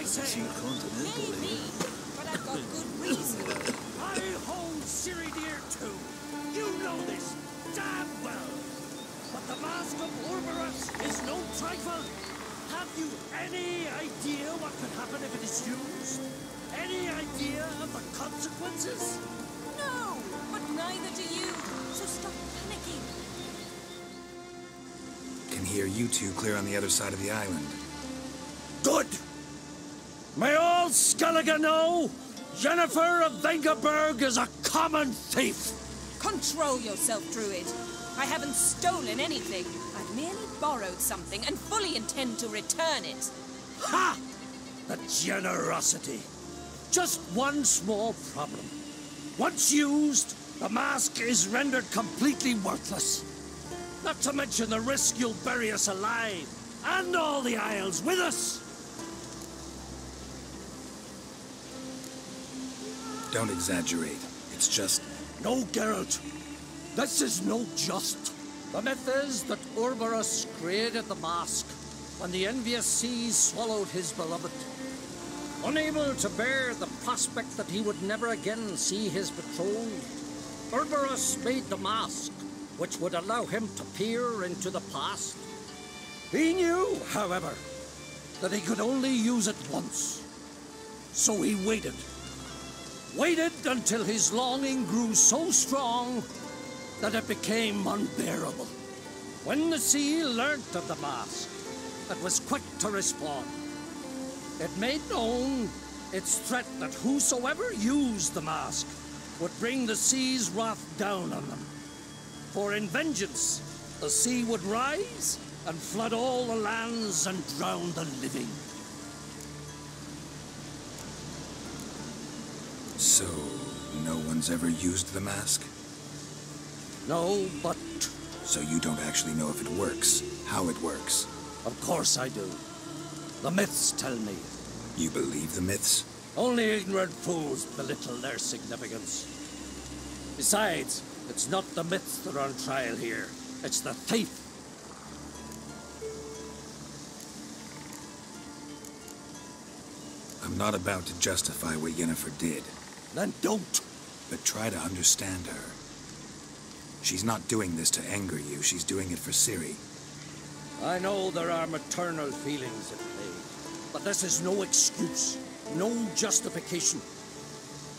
say. Maybe, but I've got good reason. I hold Ciri dear too. You know this damn well. But the mask of Uroboros is no trifle. Have you any idea what could happen if it is used? Any idea of the consequences? No, but neither do you. So stop panicking. Can hear you two clear on the other side of the island. Good! May all Skellige know, Yennefer of Vengerberg is a common thief! Control yourself, Druid. I haven't stolen anything. I've merely borrowed something and fully intend to return it. Ha! The generosity. Just one small problem. Once used, the mask is rendered completely worthless. Not to mention the risk you'll bury us alive, and all the Isles with us. Don't exaggerate. It's just... No, Geralt. This is no just. The myth is that Uroboros created the mask when the envious seas swallowed his beloved. Unable to bear the prospect that he would never again see his betrothed, Uroboros made the mask, which would allow him to peer into the past. He knew, however, that he could only use it once. So he waited. Waited until his longing grew so strong that it became unbearable. When the sea learnt of the mask, it was quick to respond. It made known its threat that whosoever used the mask would bring the sea's wrath down on them. For in vengeance, the sea would rise and flood all the lands and drown the living. So, no one's ever used the mask? No, but... So you don't actually know if it works, how it works? Of course I do. The myths tell me. You believe the myths? Only ignorant fools belittle their significance. Besides, it's not the myths that are on trial here. It's the thief. I'm not about to justify what Yennefer did. Then don't. But try to understand her. She's not doing this to anger you, she's doing it for Ciri. I know there are maternal feelings at play, but this is no excuse, no justification.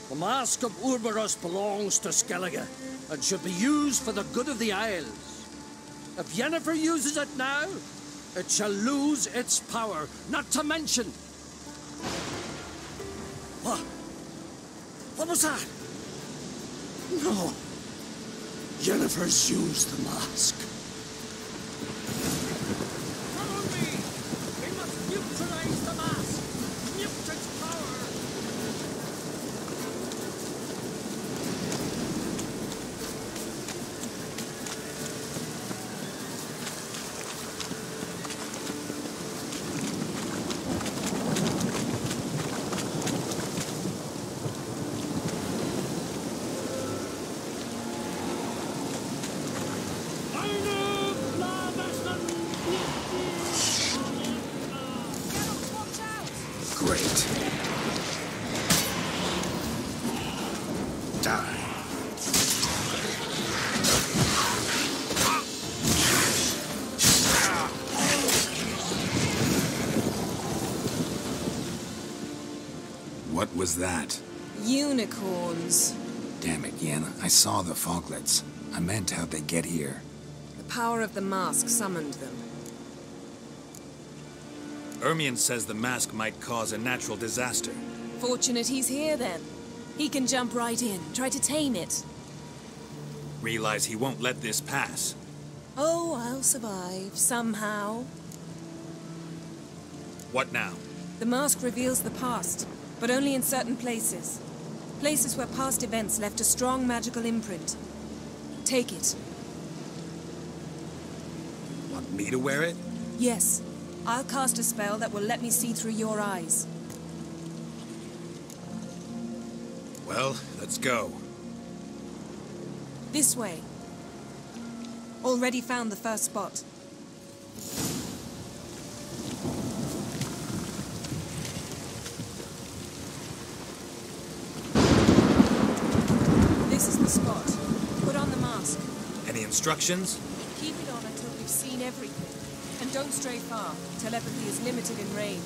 The mask of Uroboros belongs to Skellige, and should be used for the good of the Isles. If Yennefer uses it now, it shall lose its power, not to mention... What? What was that? No. Yennefer's used the mask. Follow me! We must neutralize the mask! Nuke its power! Great. Die. What was that? Unicorns. Damn it, Yen. I saw the foglets. I meant how'd they get here. The power of the mask summoned them. Ermion says the mask might cause a natural disaster. Fortunate he's here, then. He can jump right in, try to tame it. Realize he won't let this pass. Oh, I'll survive, somehow. What now? The mask reveals the past, but only in certain places. Places where past events left a strong magical imprint. Take it. Want me to wear it? Yes. I'll cast a spell that will let me see through your eyes. Well, let's go. This way. Already found the first spot. instructions? Keep it on until we've seen everything. And don't stray far. Telepathy is limited in range.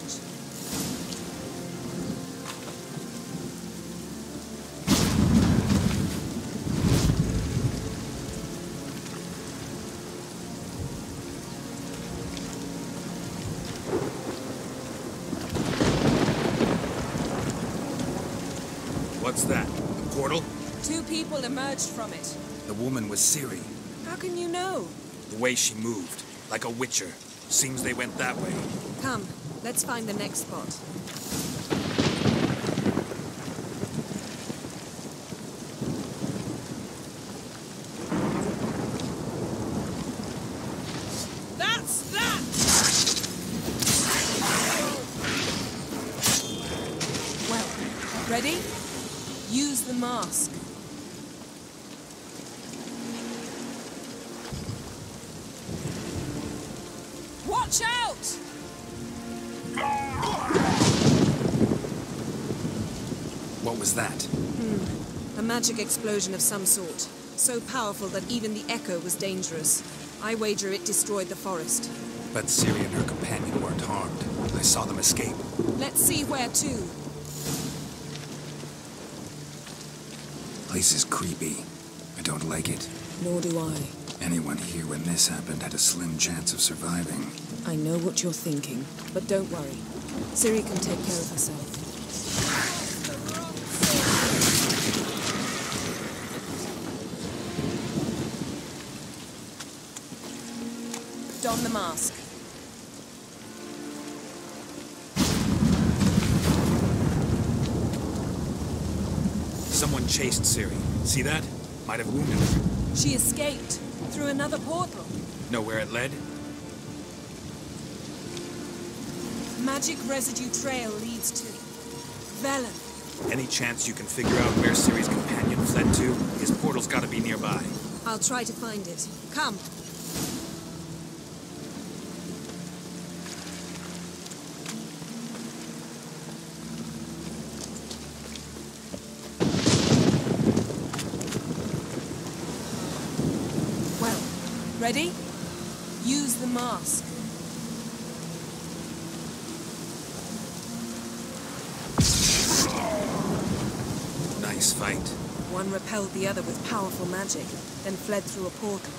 What's that? A portal? 2 people emerged from it. The woman was Ciri. How can you know? The way she moved, like a witcher. Seems they went that way. Come, let's find the next spot. That's that! Well, ready? Use the mask. Watch out! What was that? A magic explosion of some sort. So powerful that even the echo was dangerous. I wager it destroyed the forest. But Ciri and her companion weren't harmed. I saw them escape. Let's see where to. Place is creepy. I don't like it. Nor do I. Anyone here when this happened had a slim chance of surviving. I know what you're thinking, but don't worry. Ciri can take care of herself. Don the mask. Someone chased Ciri. See that? Might have wounded her. She escaped through another portal. Know where it led? Magic residue trail leads to Velen. Any chance you can figure out where Ciri's companion fled to? His portal's gotta be nearby. I'll try to find it. Come. Well, ready? Use the mask. Nice fight. One repelled the other with powerful magic, then fled through a portal.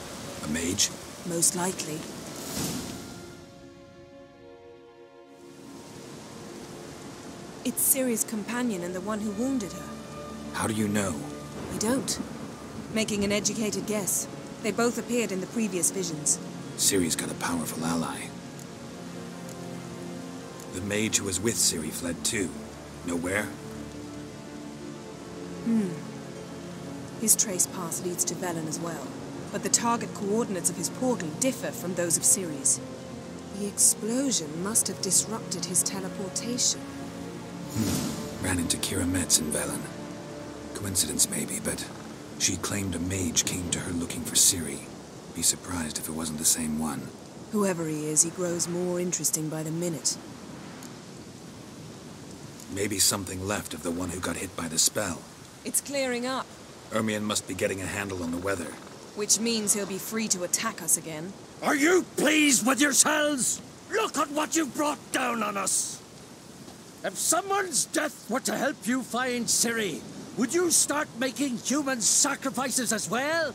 A mage? Most likely. It's Ciri's companion and the one who wounded her. How do you know? I don't. Making an educated guess. They both appeared in the previous visions. Ciri's got a powerful ally. The mage who was with Ciri fled too. Know where? His trace path leads to Velen as well. But the target coordinates of his portal differ from those of Ciri's. The explosion must have disrupted his teleportation. Ran into Kira Metz in Velen. Coincidence maybe, but she claimed a mage came to her looking for Ciri. Be surprised if it wasn't the same one. Whoever he is, he grows more interesting by the minute. Maybe something left of the one who got hit by the spell. It's clearing up, Ermion must be getting a handle on the weather. which means he'll be free to attack us again. Are you pleased with yourselves? Look at what you've brought down on us. If someone's death were to help you find Ciri, would you start making human sacrifices as well?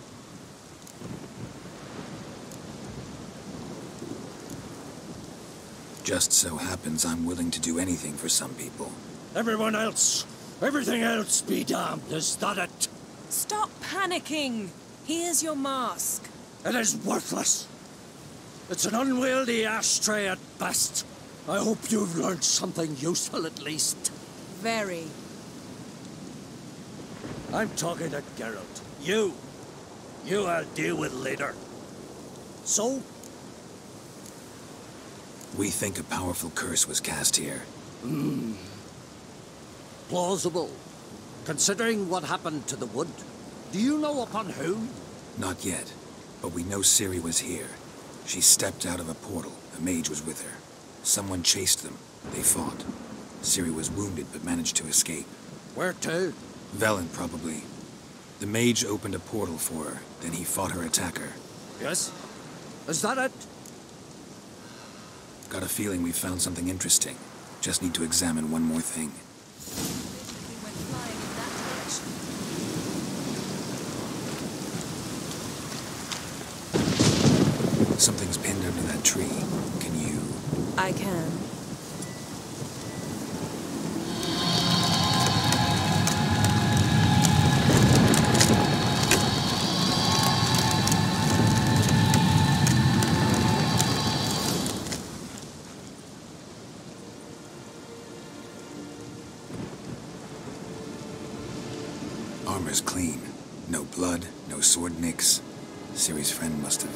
Just so happens I'm willing to do anything for some people. Everyone else, everything else be damned, is that it? Stop panicking! Here's your mask. It is worthless. It's an unwieldy ashtray at best. I hope you've learned something useful at least. Very. I'm talking to Geralt. You I'll deal with later. So? We think a powerful curse was cast here. Plausible. Considering what happened to the wood. Do you know upon whom? Not yet, but we know Ciri was here. She stepped out of a portal. A mage was with her. Someone chased them. They fought. Ciri was wounded but managed to escape. Where to? Velen, probably. The mage opened a portal for her, then he fought her attacker. Yes? Is that it? Got a feeling we found something interesting. Just need to examine one more thing. We went flying in that direction. Something's pinned under that tree. Can you... I can. Armor's clean. No blood, no sword nicks. Ciri's friend must have...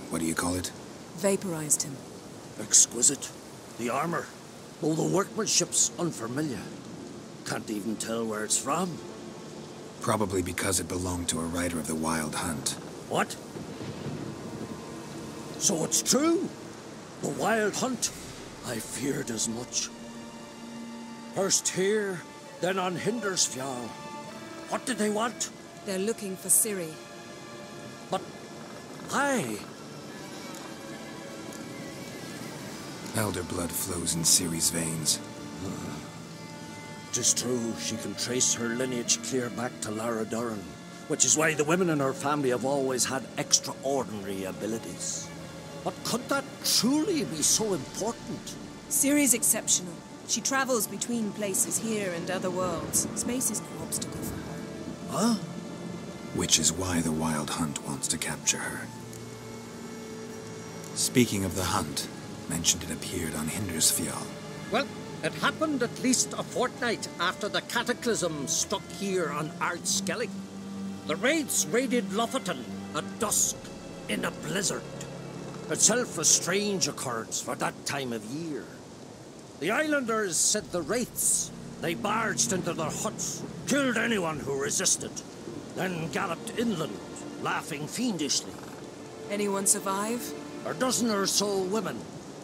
what do you call it? Vaporized him. Exquisite. The armor. Though the workmanship's unfamiliar. Can't even tell where it's from. Probably because it belonged to a rider of the Wild Hunt. What? So it's true? The Wild Hunt? I feared as much. First here, then on Hindersfjall. What did they want? They're looking for Ciri. But why? Elder blood flows in Ciri's veins. Tis true, she can trace her lineage clear back to Lara Duran, which is why the women in her family have always had extraordinary abilities. But could that truly be so important? Ciri's exceptional. She travels between places here and other worlds. Space is no obstacle for her. Huh? Which is why the Wild Hunt wants to capture her. Speaking of the hunt, mentioned it appeared on Hindersfjall. Well, it happened at least a fortnight after the cataclysm struck here on Skellige. The raids raided Lofoten at dusk in a blizzard. Itself a strange occurrence for that time of year. The islanders said the wraiths. They barged into their huts, killed anyone who resisted, then galloped inland, laughing fiendishly. Anyone survive? A dozen or so women,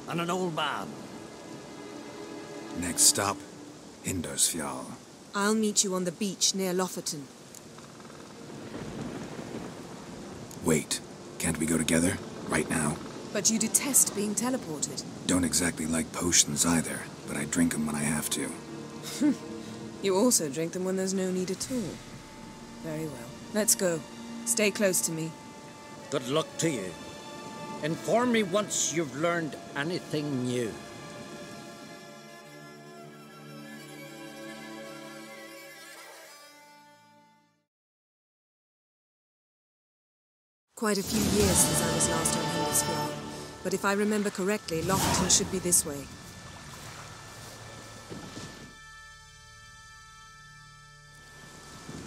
and an old man. Next stop, Hindersfjall. I'll meet you on the beach near Lofoten. Wait, can't we go together? Right now? But you detest being teleported. Don't exactly like potions either, but I drink them when I have to. You also drink them when there's no need at all. Very well. Let's go. Stay close to me. Good luck to you. Inform me once you've learned anything new. Quite a few years since I was last on Hindersfjall, but if I remember correctly, Lofoten should be this way.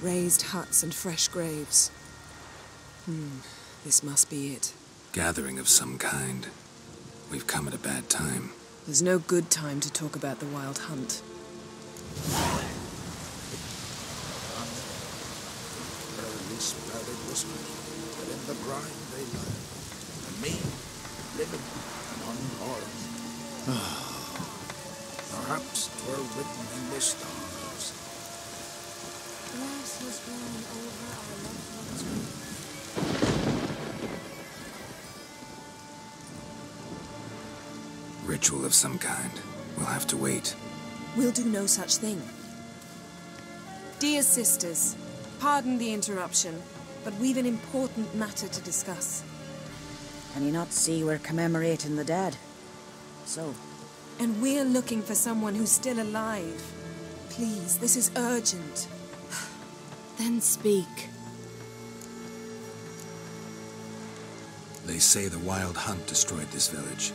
Raised huts and fresh graves. This must be it. Gathering of some kind. We've come at a bad time. There's no good time to talk about the Wild Hunt. Early sprouted whispers, but in the brine they lie. And me, living and unharmed. Perhaps 'twere written in the stars. Grass has grown over our loved ones' graves. Ritual of some kind. We'll have to wait. We'll do no such thing. Dear sisters, pardon the interruption, but we've an important matter to discuss. Can you not see we're commemorating the dead? So? And we're looking for someone who's still alive. Please, this is urgent. Then speak. They say the Wild Hunt destroyed this village.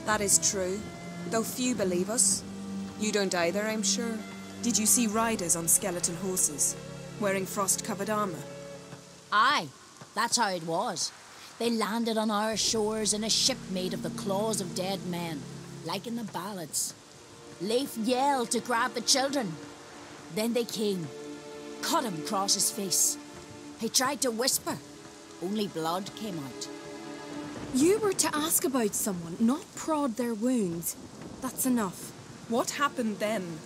That is true, though few believe us. You don't either, I'm sure. Did you see riders on skeleton horses, wearing frost-covered armor? Aye, that's how it was. They landed on our shores in a ship made of the claws of dead men, like in the ballads. Leif yelled to grab the children. Then they came, cut him across his face. He tried to whisper, only blood came out. You were to ask about someone, not prod their wounds. That's enough. What happened then?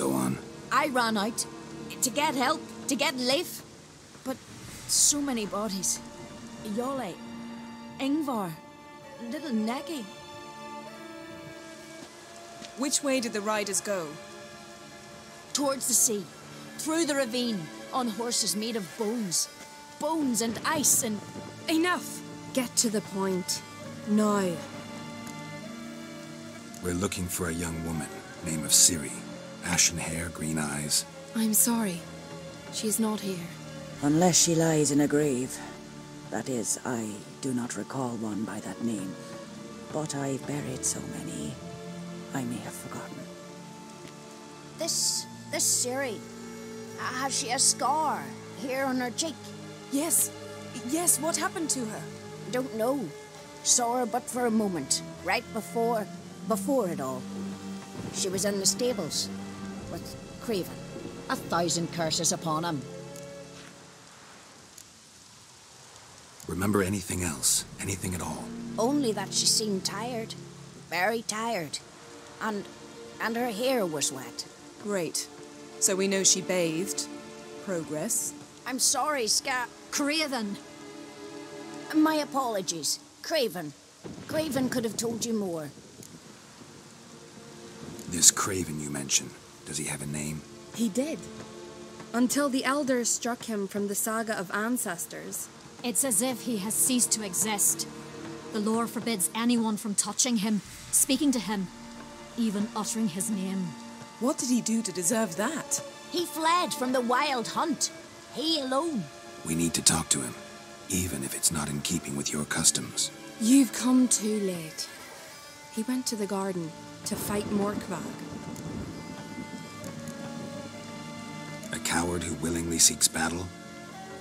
Go on. I ran out to get help, to get Leif. But so many bodies. Yolle, Ingvar, little Necky. Which way did the riders go? Towards the sea, through the ravine, on horses made of bones. Bones and ice and... Enough! Get to the point. Now. We're looking for a young woman, name of Ciri. Ashen hair, green eyes. I'm sorry. She is not here. Unless she lies in a grave. That is, I do not recall one by that name. But I've buried so many, I may have forgotten. This Ciri, has she a scar here on her cheek? Yes. Yes, what happened to her? Don't know. Saw her but for a moment, right before it all. She was in the stables with Craven. 1,000 curses upon him. Remember anything else? Anything at all? Only that she seemed tired. Very tired. And her hair was wet. Great. So we know she bathed. Progress. I'm sorry, Craven! My apologies. Craven. Craven could have told you more. This Craven you mentioned, does he have a name? He did. Until the elders struck him from the saga of ancestors. It's as if he has ceased to exist. The lore forbids anyone from touching him, speaking to him, even uttering his name. What did he do to deserve that? He fled from the wild hunt. He alone. We need to talk to him, even if it's not in keeping with your customs. You've come too late. He went to the garden to fight Morkvag. A coward who willingly seeks battle?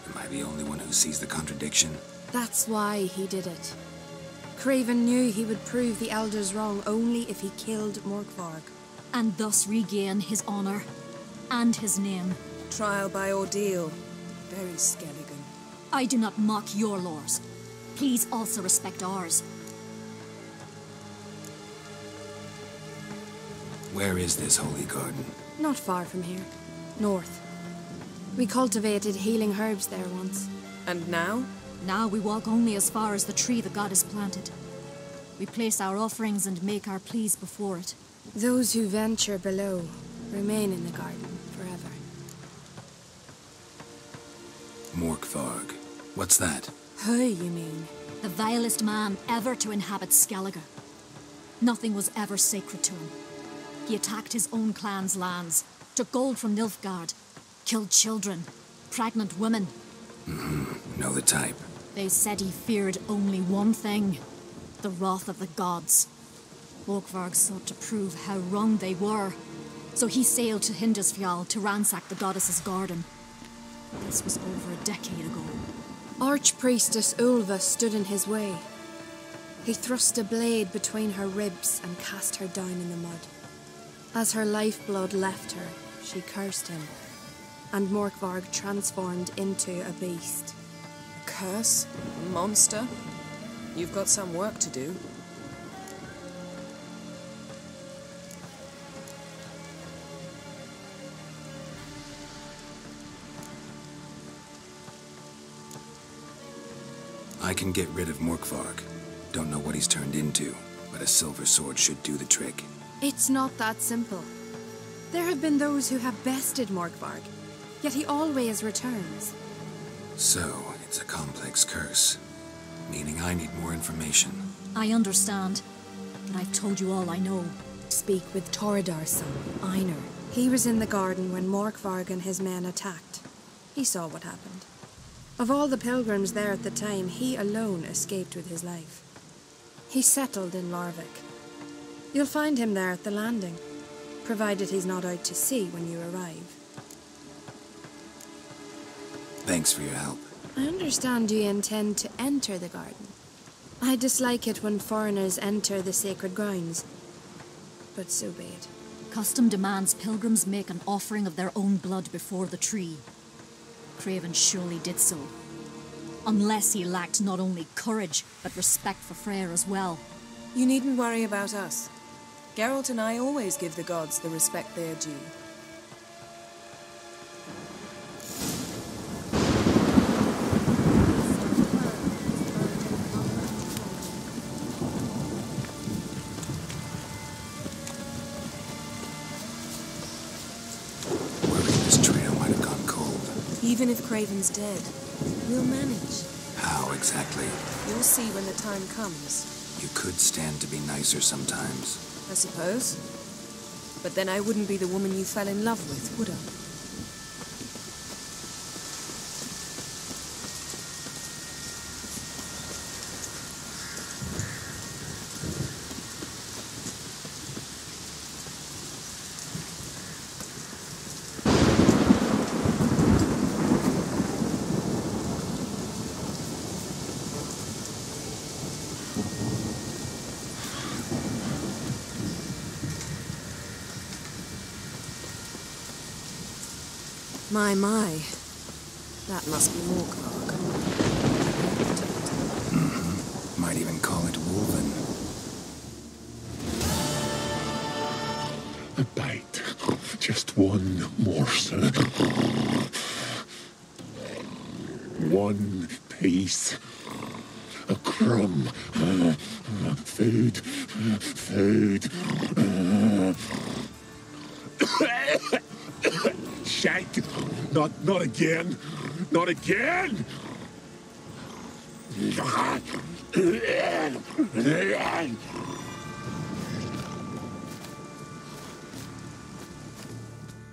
Am I the only one who sees the contradiction? That's why he did it. Craven knew he would prove the elders wrong only if he killed Morkvarg. And thus regain his honor and his name. Trial by ordeal. Very Skellige. I do not mock your laws. Please also respect ours. Where is this holy garden? Not far from here. North. We cultivated healing herbs there once. And now? Now we walk only as far as the tree the goddess planted. We place our offerings and make our pleas before it. Those who venture below remain in the garden forever. Morkvarg. What's that? Who, you mean? The vilest man ever to inhabit Skellige. Nothing was ever sacred to him. He attacked his own clan's lands, took gold from Nilfgaard, killed children, pregnant women. Know the type. They said he feared only one thing, the wrath of the gods. Morkvarg sought to prove how wrong they were, so he sailed to Hindisfjall to ransack the goddess's garden. This was over a decade ago. Archpriestess Ulva stood in his way. He thrust a blade between her ribs and cast her down in the mud. As her lifeblood left her, she cursed him, and Morkvarg transformed into a beast. A curse? A monster? You've got some work to do. I can get rid of Morkvarg. Don't know what he's turned into, but a silver sword should do the trick. It's not that simple. There have been those who have bested Morkvarg, yet he always returns. So, it's a complex curse, meaning I need more information. I understand, but I've told you all I know. Speak with Torridar's son, Einar. He was in the garden when Morkvarg and his men attacked. He saw what happened. Of all the pilgrims there at the time, he alone escaped with his life. He settled in Larvik. You'll find him there at the landing, provided he's not out to sea when you arrive. Thanks for your help. I understand you intend to enter the garden. I dislike it when foreigners enter the sacred grounds, but so be it. Custom demands pilgrims make an offering of their own blood before the tree. Craven surely did so. Unless he lacked not only courage, but respect for Freyr as well. You needn't worry about us. Geralt and I always give the gods the respect they are due. Even if Craven's dead, we'll manage. How exactly? You'll see when the time comes. You could stand to be nicer sometimes. I suppose. But then I wouldn't be the woman you fell in love with, would I? My. That must be Morkvarg. Might even call it Wolven. A bite. Just one morsel. One piece. A crumb. Food. Food. Shank! Not again! Not again!